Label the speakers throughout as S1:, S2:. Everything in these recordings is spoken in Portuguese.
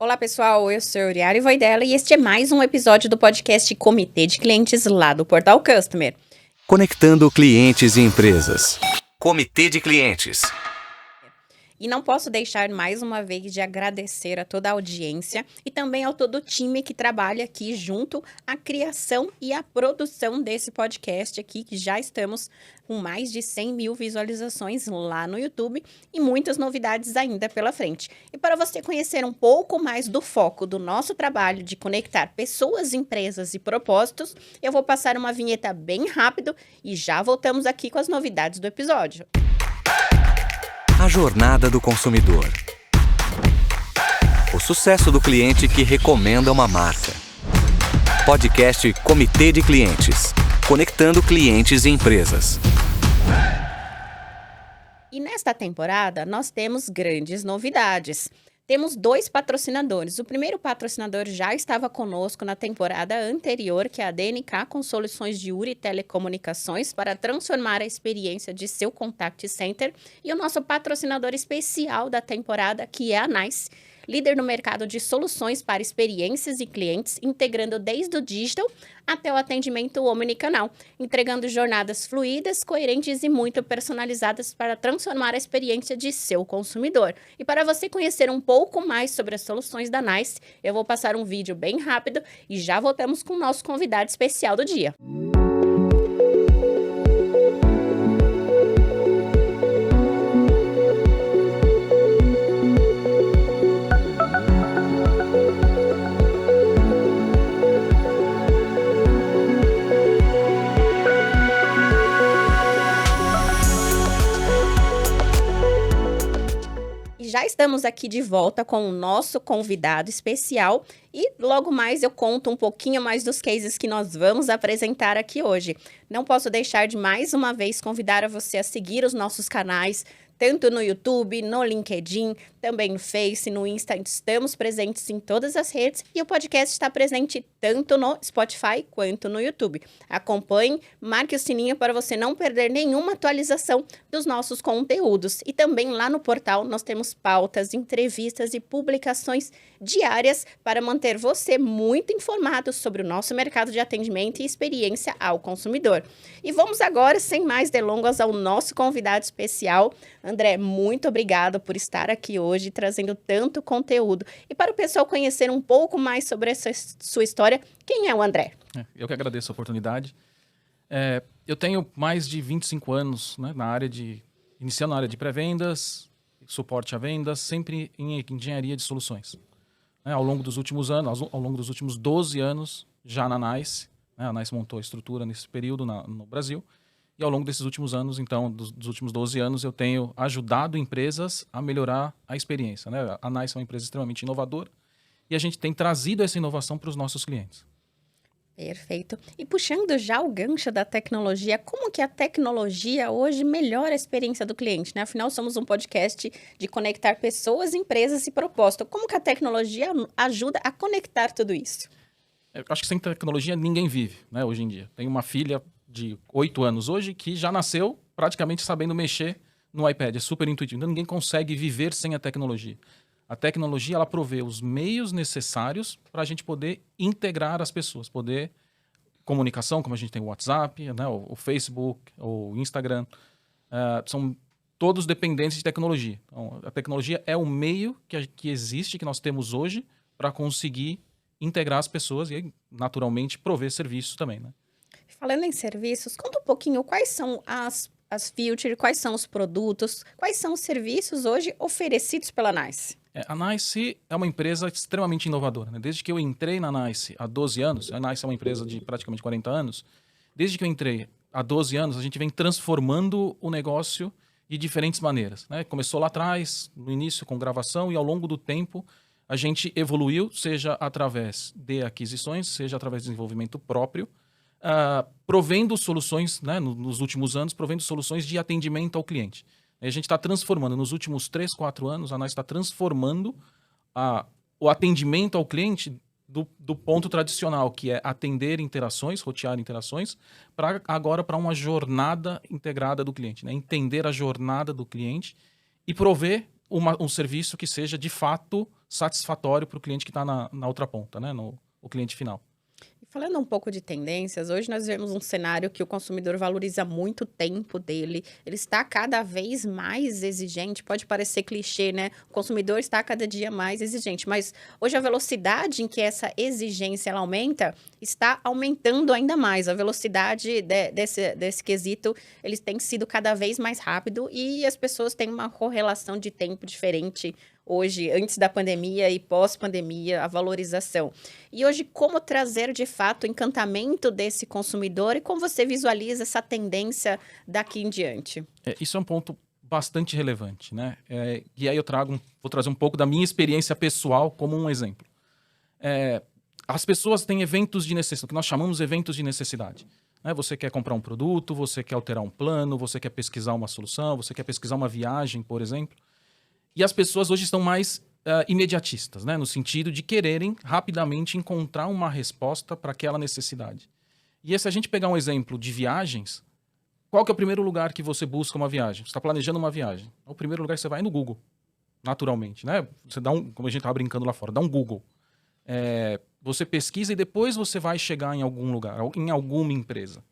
S1: Olá pessoal, eu sou a Uriara Voidella e este é mais um episódio do podcast Comitê de Clientes lá do Portal Customer.
S2: Conectando clientes e empresas. Comitê de Clientes.
S1: E não posso deixar mais uma vez de agradecer a toda a audiência e também ao todo o time que trabalha aqui junto à criação e à produção desse podcast aqui, que já estamos com mais de 100 mil visualizações lá no YouTube e muitas novidades ainda pela frente. E para você conhecer um pouco mais do foco do nosso trabalho de conectar pessoas, empresas e propósitos, eu vou passar uma vinheta bem rápido e já voltamos aqui com as novidades do episódio.
S2: A jornada do consumidor. O sucesso do cliente que recomenda uma marca. Podcast Comitê de Clientes. Conectando clientes e empresas.
S1: E nesta temporada, nós temos grandes novidades. Temos 2 patrocinadores. O primeiro patrocinador já estava conosco na temporada anterior, que é a DNK, com soluções de URI Telecomunicações para transformar a experiência de seu contact center. E o nosso patrocinador especial da temporada, que é a NICE, líder no mercado de soluções para experiências e clientes, integrando desde o digital até o atendimento omnicanal, entregando jornadas fluídas, coerentes e muito personalizadas para transformar a experiência de seu consumidor. E para você conhecer um pouco mais sobre as soluções da NICE, eu vou passar um vídeo bem rápido e já voltamos com o nosso convidado especial do dia. Já estamos aqui de volta com o nosso convidado especial e logo mais eu conto um pouquinho mais dos cases que nós vamos apresentar aqui hoje. Não posso deixar de mais uma vez convidar a você a seguir os nossos canais, tanto no YouTube, no LinkedIn, também no Face, no Insta, estamos presentes em todas as redes e o podcast está presente tanto no Spotify quanto no YouTube. Acompanhe, marque o sininho para você não perder nenhuma atualização dos nossos conteúdos. E também lá no portal nós temos pautas, entrevistas e publicações diárias para manter você muito informado sobre o nosso mercado de atendimento e experiência ao consumidor. E vamos agora, sem mais delongas, ao nosso convidado especial. André, muito obrigado por estar aqui hoje, trazendo tanto conteúdo. E para o pessoal conhecer um pouco mais sobre essa sua história, quem é o André?
S3: Eu que agradeço a oportunidade. Eu tenho mais de 25 anos, né, iniciando na área de pré-vendas, suporte a vendas, sempre em engenharia de soluções. Ao longo dos últimos anos, ao longo dos últimos 12 anos, já na NICE, a NICE montou a estrutura nesse período no Brasil, e ao longo desses últimos anos, então, dos últimos 12 anos, eu tenho ajudado empresas a melhorar a experiência. Né? A NICE é uma empresa extremamente inovadora e a gente tem trazido essa inovação para os nossos clientes.
S1: Perfeito. E puxando já o gancho da tecnologia, como que a tecnologia hoje melhora a experiência do cliente, né? Afinal, somos um podcast de conectar pessoas, empresas e propósito. Como que a tecnologia ajuda a conectar tudo isso?
S3: Eu acho que sem tecnologia ninguém vive, né, hoje em dia. Tenho uma filha de 8 anos hoje que já nasceu praticamente sabendo mexer no iPad. É super intuitivo. Então, ninguém consegue viver sem a tecnologia. A tecnologia, ela provê os meios necessários para a gente poder integrar as pessoas, poder comunicação, como a gente tem o WhatsApp, né, o Facebook, o Instagram, são todos dependentes de tecnologia. Então, a tecnologia é o meio que existe, que nós temos hoje, para conseguir integrar as pessoas e, naturalmente, prover serviços também, né?
S1: Falando em serviços, conta um pouquinho quais são as features, quais são os produtos, quais são os serviços hoje oferecidos pela NICE?
S3: A NICE é uma empresa extremamente inovadora. Né? Desde que eu entrei na NICE há 12 anos, a NICE é uma empresa de praticamente 40 anos, desde que eu entrei há 12 anos, a gente vem transformando o negócio de diferentes maneiras. Né? Começou lá atrás, no início, com gravação, e ao longo do tempo a gente evoluiu, seja através de aquisições, seja através de desenvolvimento próprio, provendo soluções, né, nos últimos anos, provendo soluções de atendimento ao cliente. A gente está transformando, nos últimos 3, 4 anos, a NICE está transformando o atendimento ao cliente do ponto tradicional, que é atender interações, rotear interações, agora para uma jornada integrada do cliente. Né? Entender a jornada do cliente e prover um serviço que seja, de fato, satisfatório para o cliente que está na outra ponta, né? O cliente final.
S1: Falando um pouco de tendências, hoje nós vemos um cenário que o consumidor valoriza muito o tempo dele, ele está cada vez mais exigente, pode parecer clichê, né? O consumidor está cada dia mais exigente, mas hoje a velocidade em que essa exigência ela aumenta, está aumentando ainda mais. A velocidade desse quesito, eles têm sido cada vez mais rápido e as pessoas têm uma correlação de tempo diferente hoje, antes da pandemia e pós-pandemia, a valorização. E hoje, como trazer, de fato, o encantamento desse consumidor e como você visualiza essa tendência daqui em diante?
S3: Isso é um ponto bastante relevante, né? E aí vou trazer um pouco da minha experiência pessoal como um exemplo. As pessoas têm eventos de necessidade, o que nós chamamos de eventos de necessidade. Né? Você quer comprar um produto, você quer alterar um plano, você quer pesquisar uma solução, você quer pesquisar uma viagem, por exemplo. E as pessoas hoje estão mais imediatistas, né? No sentido de quererem rapidamente encontrar uma resposta para aquela necessidade. E se a gente pegar um exemplo de viagens, qual que é o primeiro lugar que você busca uma viagem? Você está planejando uma viagem. O primeiro lugar que você vai é no Google, naturalmente, né? Você dá como a gente estava brincando lá fora, dá um Google. Você pesquisa e depois você vai chegar em algum lugar, em alguma empresa.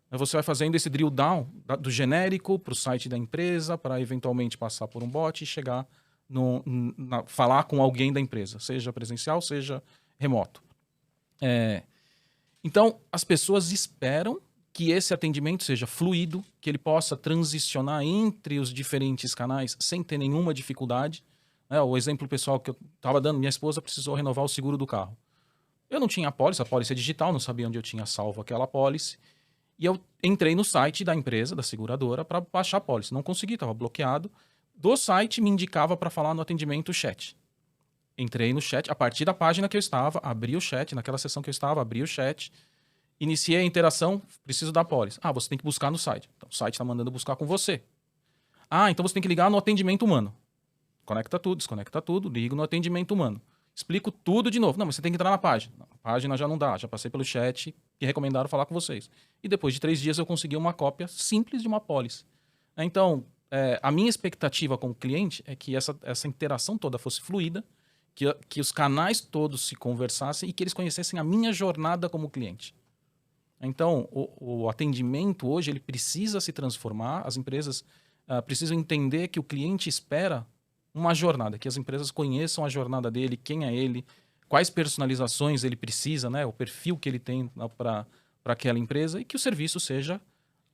S3: Você vai fazendo esse drill down do genérico para o site da empresa, para eventualmente passar por um bot e chegar falar com alguém da empresa, seja presencial, seja remoto. Então, as pessoas esperam que esse atendimento seja fluido, que ele possa transicionar entre os diferentes canais sem ter nenhuma dificuldade. O exemplo pessoal que eu estava dando, minha esposa precisou renovar o seguro do carro. Eu não tinha a pólice é digital, não sabia onde eu tinha salvo aquela pólice. E eu entrei no site da empresa, da seguradora, para baixar a pólice. Não consegui, estava bloqueado. Do site me indicava para falar no atendimento chat. Entrei no chat, a partir da página que eu estava, abri o chat, naquela seção que eu estava, abri o chat, iniciei a interação, preciso da pólice. Você tem que buscar no site. Então, o site está mandando buscar com você. Então você tem que ligar no atendimento humano. Conecta tudo, desconecta tudo, ligo no atendimento humano. Explico tudo de novo. Não, mas você tem que entrar na página. A página já não dá, já passei pelo chat e recomendaram falar com vocês. E depois de 3 dias eu consegui uma cópia simples de uma pólice. Então, a minha expectativa como cliente é que essa interação toda fosse fluida, que os canais todos se conversassem e que eles conhecessem a minha jornada como cliente. Então, o atendimento hoje ele precisa se transformar, as empresas precisam entender que o cliente espera uma jornada, que as empresas conheçam a jornada dele, quem é ele, quais personalizações ele precisa, né, o perfil que ele tem para aquela empresa e que o serviço seja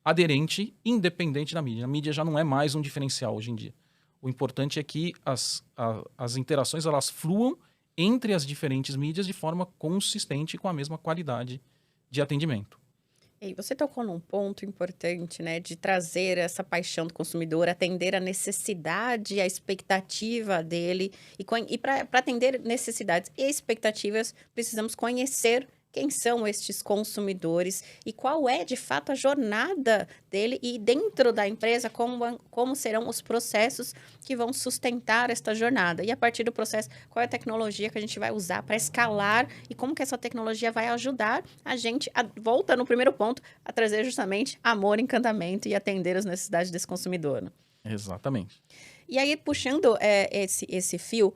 S3: aderente, independente da mídia. A mídia já não é mais um diferencial hoje em dia. O importante é que as interações elas fluam entre as diferentes mídias de forma consistente com a mesma qualidade de atendimento.
S1: E você tocou num ponto importante, né, de trazer essa paixão do consumidor, atender a necessidade, a expectativa dele. E para atender necessidades e expectativas, precisamos conhecer quem são estes consumidores e qual é, de fato, a jornada dele e dentro da empresa, como serão os processos que vão sustentar esta jornada. E a partir do processo, qual é a tecnologia que a gente vai usar para escalar e como que essa tecnologia vai ajudar a gente, volta no primeiro ponto, a trazer justamente amor, encantamento e atender as necessidades desse consumidor. Né?
S3: Exatamente.
S1: E aí, puxando esse fio,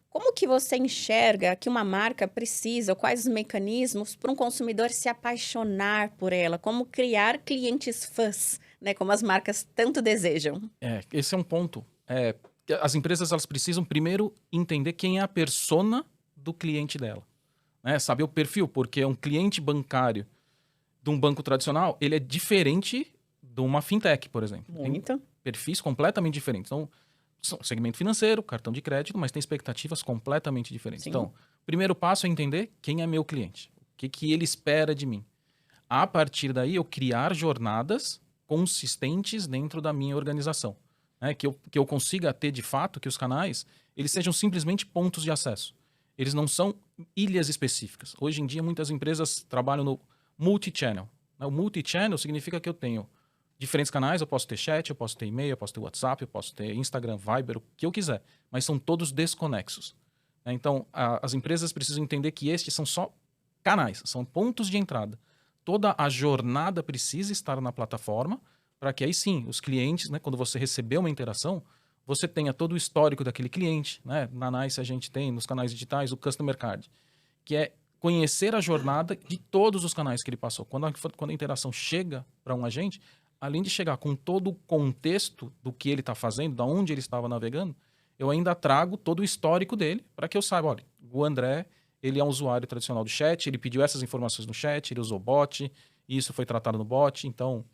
S1: como que você enxerga que uma marca precisa, quais os mecanismos para um consumidor se apaixonar por ela? Como criar clientes fãs, né? Como as marcas tanto desejam?
S3: Esse é um ponto. As empresas elas precisam primeiro entender quem é a persona do cliente dela. Né? Saber o perfil, porque um cliente bancário de um banco tradicional, ele é diferente de uma fintech, por exemplo.
S1: Muito.
S3: Tem perfis completamente diferentes. Então, segmento financeiro, cartão de crédito, mas tem expectativas completamente diferentes.
S1: Sim.
S3: Então, o primeiro passo é entender quem é meu cliente, o que ele espera de mim. A partir daí, eu criar jornadas consistentes dentro da minha organização. Né? Que eu consiga ter, de fato, que os canais eles sejam simplesmente pontos de acesso. Eles não são ilhas específicas. Hoje em dia, muitas empresas trabalham no multi-channel. O multi-channel significa que eu tenho diferentes canais, eu posso ter chat, eu posso ter e-mail, eu posso ter WhatsApp, eu posso ter Instagram, Viber, o que eu quiser. Mas são todos desconexos. Então, as empresas precisam entender que estes são só canais, são pontos de entrada. Toda a jornada precisa estar na plataforma para que aí sim, os clientes, né, quando você receber uma interação, você tenha todo o histórico daquele cliente, né? Na NICE a gente tem, nos canais digitais, o Customer Card, que é conhecer a jornada de todos os canais que ele passou. Quando a interação chega para um agente, além de chegar com todo o contexto do que ele está fazendo, da onde ele estava navegando, eu ainda trago todo o histórico dele para que eu saiba, olha, o André, ele é um usuário tradicional do chat, ele pediu essas informações no chat, ele usou bot, isso foi tratado no bot. Então,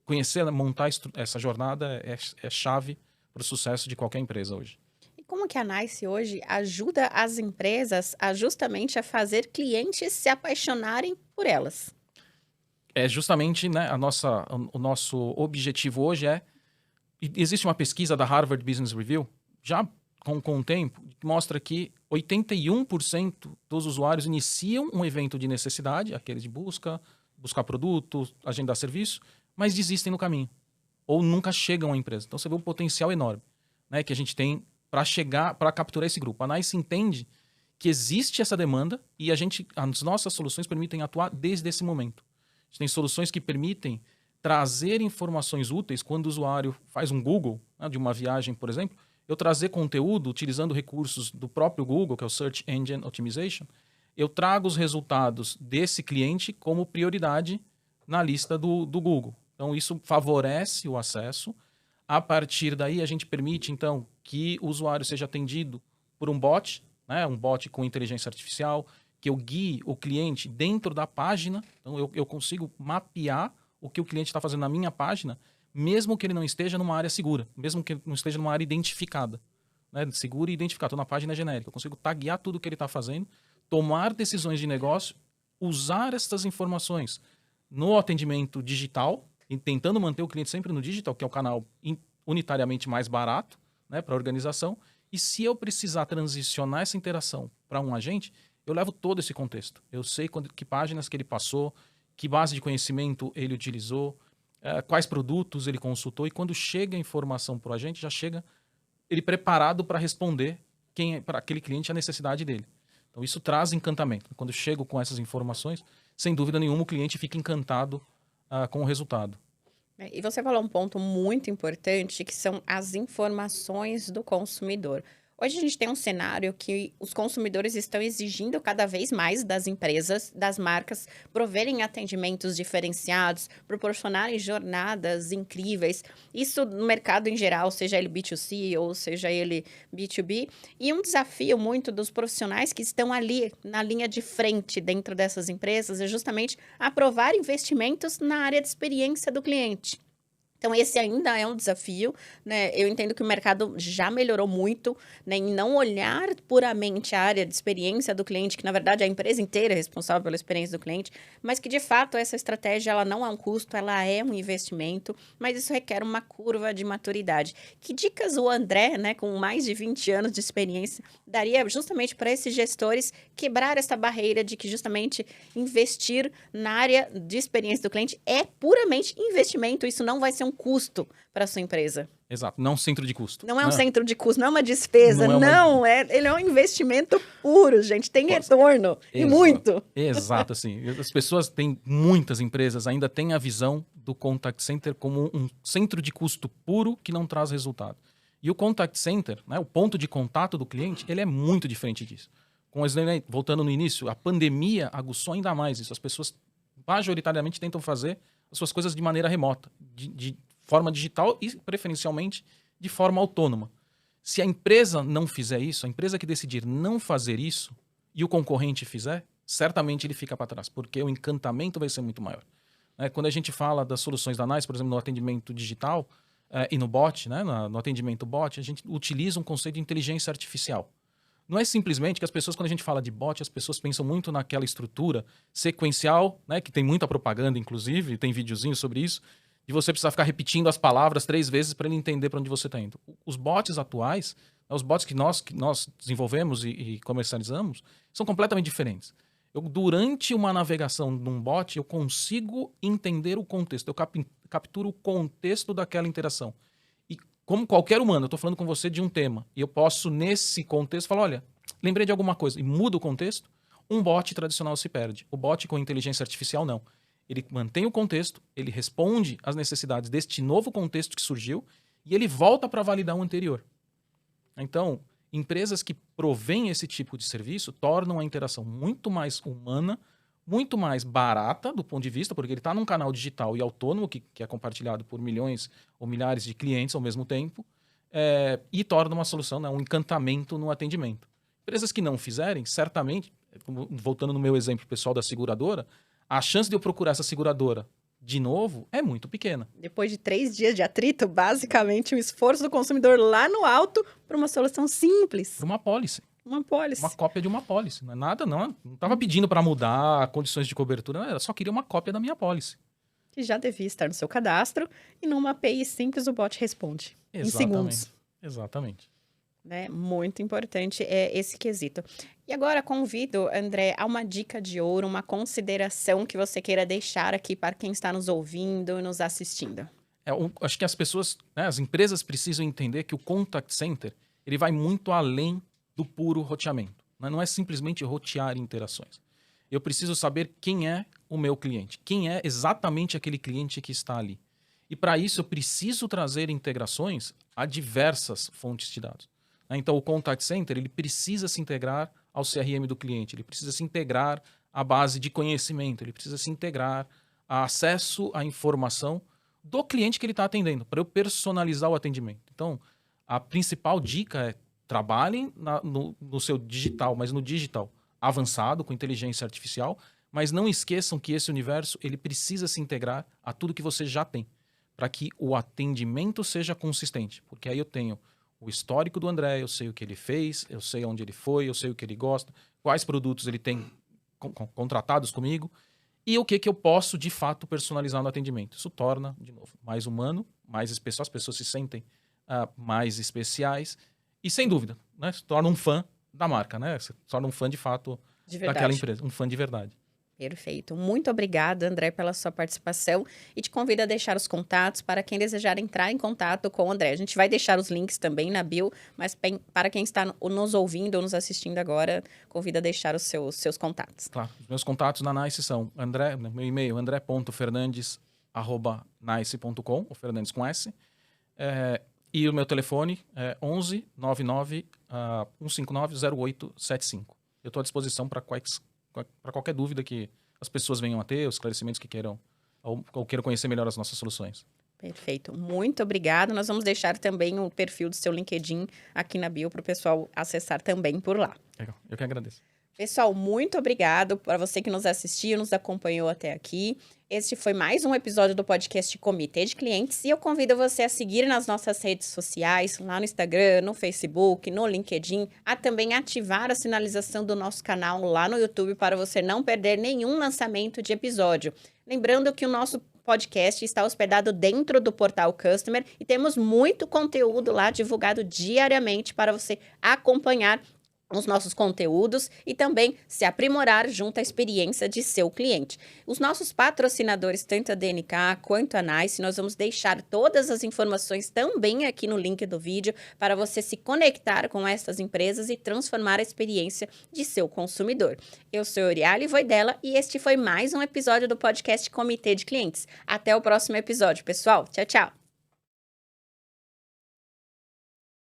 S3: conhecer, montar essa jornada é chave para o sucesso de qualquer empresa hoje.
S1: E como que a NICE hoje ajuda as empresas justamente a fazer clientes se apaixonarem por elas?
S3: É justamente, né, o nosso objetivo hoje existe uma pesquisa da Harvard Business Review, já com o tempo, que mostra que 81% dos usuários iniciam um evento de necessidade, aquele de buscar produto, agendar serviço, mas desistem no caminho, ou nunca chegam à empresa. Então você vê um potencial enorme, né, que a gente tem para capturar esse grupo. A NICE entende que existe essa demanda e as nossas soluções permitem atuar desde esse momento. A gente tem soluções que permitem trazer informações úteis quando o usuário faz um Google, né, de uma viagem, por exemplo, eu trazer conteúdo utilizando recursos do próprio Google, que é o Search Engine Optimization, eu trago os resultados desse cliente como prioridade na lista do Google. Então, isso favorece o acesso. A partir daí, a gente permite, então, que o usuário seja atendido por um bot, né, um bot com inteligência artificial, que eu guie o cliente dentro da página. Então, eu consigo mapear o que o cliente está fazendo na minha página, mesmo que ele não esteja numa área segura, mesmo que ele não esteja numa área identificada, né, segura e identificada. Estou na página genérica. Eu consigo taguear tudo o que ele está fazendo, tomar decisões de negócio, usar essas informações no atendimento digital, e tentando manter o cliente sempre no digital, que é o canal unitariamente mais barato, né, para a organização. E se eu precisar transicionar essa interação para um agente, eu levo todo esse contexto. Eu sei que páginas que ele passou, que base de conhecimento ele utilizou, quais produtos ele consultou, e quando chega a informação para o agente, já chega ele preparado para responder para aquele cliente a necessidade dele. Então isso traz encantamento. Quando eu chego com essas informações, sem dúvida nenhuma o cliente fica encantado com o resultado.
S1: E você falou um ponto muito importante, que são as informações do consumidor. Hoje a gente tem um cenário que os consumidores estão exigindo cada vez mais das empresas, das marcas, proverem atendimentos diferenciados, proporcionarem jornadas incríveis. Isso no mercado em geral, seja ele B2C ou seja ele B2B. E um desafio muito dos profissionais que estão ali na linha de frente dentro dessas empresas é justamente aprovar investimentos na área de experiência do cliente. Então, esse ainda é um desafio, né? Eu entendo que o mercado já melhorou muito, né, em não olhar puramente a área de experiência do cliente, que na verdade a empresa inteira é responsável pela experiência do cliente, mas que de fato essa estratégia ela não é um custo, ela é um investimento, mas isso requer uma curva de maturidade. Que dicas o André, né, com mais de 20 anos de experiência, daria justamente para esses gestores quebrar essa barreira de que justamente investir na área de experiência do cliente é puramente investimento, isso não vai ser um custo para a sua empresa.
S3: Exato, não é um centro de custo.
S1: Não é um centro de custo, não é uma despesa, ele é um investimento puro, gente, tem retorno, e muito.
S3: Exato, assim, as pessoas muitas empresas ainda têm a visão do contact center como um centro de custo puro que não traz resultado. E o contact center, né, o ponto de contato do cliente, ele é muito diferente disso. Voltando no início, a pandemia aguçou ainda mais isso. As pessoas majoritariamente tentam fazer as suas coisas de maneira remota, de forma digital e, preferencialmente, de forma autônoma. Se a empresa não fizer isso, a empresa que decidir não fazer isso e o concorrente fizer, certamente ele fica para trás, porque o encantamento vai ser muito maior. Quando a gente fala das soluções da NICE, por exemplo, no atendimento digital e no bot, né, no atendimento bot, a gente utiliza um conceito de inteligência artificial. Não é simplesmente que as pessoas, quando a gente fala de bot, as pessoas pensam muito naquela estrutura sequencial, né, que tem muita propaganda, inclusive, tem videozinho sobre isso, de você precisar ficar repetindo as palavras 3 vezes para ele entender para onde você está indo. Os bots atuais, os bots que nós desenvolvemos e comercializamos, são completamente diferentes. Durante uma navegação num bot, eu consigo entender o contexto, eu capturo o contexto daquela interação. Como qualquer humano, eu estou falando com você de um tema, e eu posso, nesse contexto, falar, olha, lembrei de alguma coisa, e muda o contexto, um bot tradicional se perde. O bot com inteligência artificial, não. Ele mantém o contexto, ele responde às necessidades deste novo contexto que surgiu, e ele volta para validar o anterior. Então, empresas que provêm esse tipo de serviço tornam a interação muito mais humana, muito mais barata do ponto de vista, porque ele está num canal digital e autônomo, que é compartilhado por milhões ou milhares de clientes ao mesmo tempo, e torna uma solução, né, um encantamento no atendimento. Empresas que não fizerem, certamente, voltando no meu exemplo pessoal da seguradora, a chance de eu procurar essa seguradora de novo é muito pequena.
S1: Depois de 3 dias de atrito, basicamente, o esforço do consumidor lá no alto para uma solução simples.
S3: Para uma apólice.
S1: Uma pólice.
S3: Uma cópia de uma apólice. Não é nada, não. Não estava pedindo para mudar condições de cobertura, não, só queria uma cópia da minha apólice.
S1: Que já devia estar no seu cadastro e numa API simples o bot responde. Em segundos.
S3: Exatamente.
S1: Né? Muito importante esse quesito. E agora convido, André, a uma dica de ouro, uma consideração que você queira deixar aqui para quem está nos ouvindo e nos assistindo.
S3: Acho que as pessoas, né, as empresas precisam entender que o contact center ele vai muito além do puro roteamento. Né? Não é simplesmente rotear interações. Eu preciso saber quem é o meu cliente, quem é exatamente aquele cliente que está ali. E para isso eu preciso trazer integrações a diversas fontes de dados. Então, o Contact Center ele precisa se integrar ao CRM do cliente, ele precisa se integrar à base de conhecimento, ele precisa se integrar a acesso à informação do cliente que ele está atendendo, para eu personalizar o atendimento. Então, a principal dica é trabalhem no seu digital, mas no digital avançado, com inteligência artificial, mas não esqueçam que esse universo ele precisa se integrar a tudo que você já tem, para que o atendimento seja consistente, porque aí eu tenho o histórico do André, eu sei o que ele fez, eu sei onde ele foi, eu sei o que ele gosta, quais produtos ele tem contratados comigo e o que eu posso, de fato, personalizar no atendimento. Isso torna, de novo, mais humano, mais especial, as pessoas se sentem mais especiais e, sem dúvida, né, se torna um fã da marca, né? Se torna um fã, de fato, daquela empresa, um fã de verdade.
S1: Perfeito. Muito obrigada, André, pela sua participação e te convido a deixar os contatos para quem desejar entrar em contato com o André. A gente vai deixar os links também na bio, mas para quem está nos ouvindo ou nos assistindo agora, convido a deixar os seus contatos.
S3: Claro. Os meus contatos na NICE são meu e-mail andré.fernandes@nice.com, o Fernandes com S. E o meu telefone é 11 99 159 0875. Eu estou à disposição para qualquer dúvida que as pessoas venham a ter, os esclarecimentos que queiram ou queiram conhecer melhor as nossas soluções.
S1: Perfeito. Muito obrigada. Nós vamos deixar também o perfil do seu LinkedIn aqui na bio para o pessoal acessar também por lá.
S3: Legal. Eu que agradeço.
S1: Pessoal, muito obrigado para você que nos assistiu, nos acompanhou até aqui. Este foi mais um episódio do podcast Comitê de Clientes e eu convido você a seguir nas nossas redes sociais, lá no Instagram, no Facebook, no LinkedIn, a também ativar a sinalização do nosso canal lá no YouTube para você não perder nenhum lançamento de episódio. Lembrando que o nosso podcast está hospedado dentro do portal Customer e temos muito conteúdo lá divulgado diariamente para você acompanhar os nossos conteúdos e também se aprimorar junto à experiência de seu cliente. Os nossos patrocinadores, tanto a DNK quanto a NICE, nós vamos deixar todas as informações também aqui no link do vídeo para você se conectar com essas empresas e transformar a experiência de seu consumidor. Eu sou Euriale Voidella e este foi mais um episódio do podcast Comitê de Clientes. Até o próximo episódio, pessoal. Tchau, tchau!